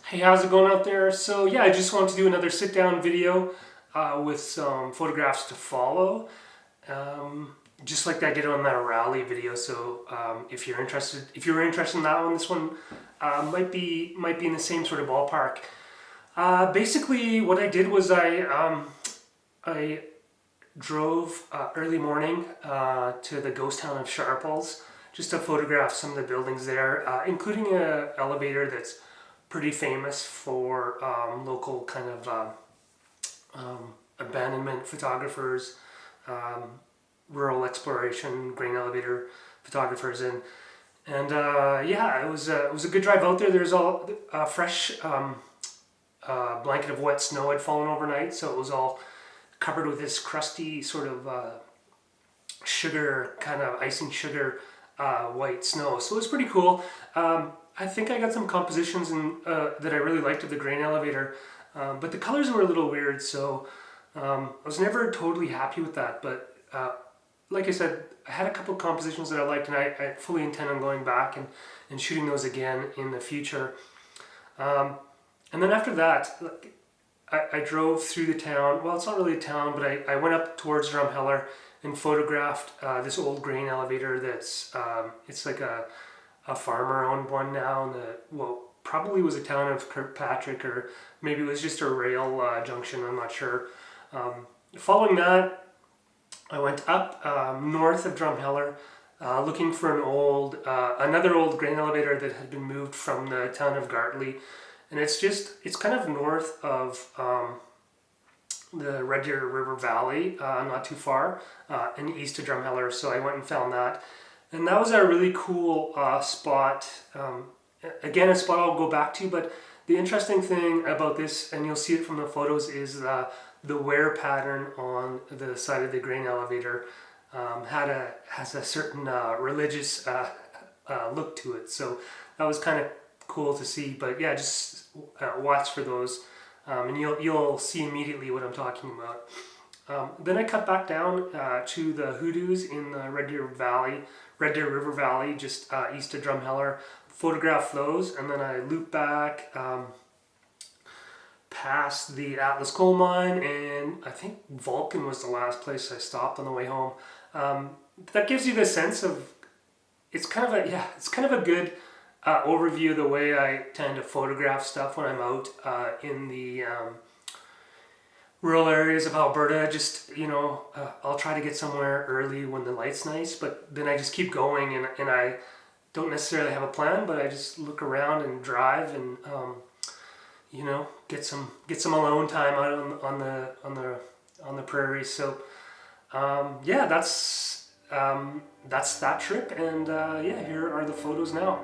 Hey, how's it going out there? So yeah, I just wanted to do another sit-down video with some photographs to follow, just like I did on that rally video. So if you're interested in that one, this one might be in the same sort of ballpark. Basically, what I did was I drove early morning to the ghost town of Sharples just to photograph some of the buildings there, including a elevator that's pretty famous for local kind of abandonment photographers, rural exploration, grain elevator photographers, and yeah, it was a good drive out there. There's all fresh blanket of wet snow had fallen overnight, so it was all covered with this crusty sort of sugar, kind of icing sugar white snow. So it was pretty cool. I think I got some compositions that I really liked of the grain elevator, but the colors were a little weird, so I was never totally happy with that. But like I said, I had a couple compositions that I liked, and I fully intend on going back and shooting those again in the future. And then after that, I drove through the town. Well, it's not really a town, but I went up towards Drumheller and photographed this old grain elevator that's it's like a farmer owned one now, and probably was a town of Kirkpatrick, or maybe it was just a rail junction. I'm not sure. Following that, I went up north of Drumheller, looking for another old grain elevator that had been moved from the town of Gartley, and it's kind of north of the Red Deer River Valley, not too far, and east of Drumheller. So I went and found that. And that was a really cool spot. Again, a spot I'll go back to, but the interesting thing about this, and you'll see it from the photos, is the wear pattern on the side of the grain elevator has a certain religious look to it. So that was kind of cool to see. But yeah, just watch for those, and you'll see immediately what I'm talking about. Then I cut back down to the hoodoos in the Red Deer River Valley, just east of Drumheller. Photographed those, and then I looped back past the Atlas coal mine, and I think Vulcan was the last place I stopped on the way home. That gives you the sense of it's kind of a good overview of the way I tend to photograph stuff when I'm out in the rural areas of Alberta. Just I'll try to get somewhere early when the light's nice, but then I just keep going, and I don't necessarily have a plan, but I just look around and drive and get some alone time out on the prairie. So yeah, that's that trip, and yeah, here are the photos now.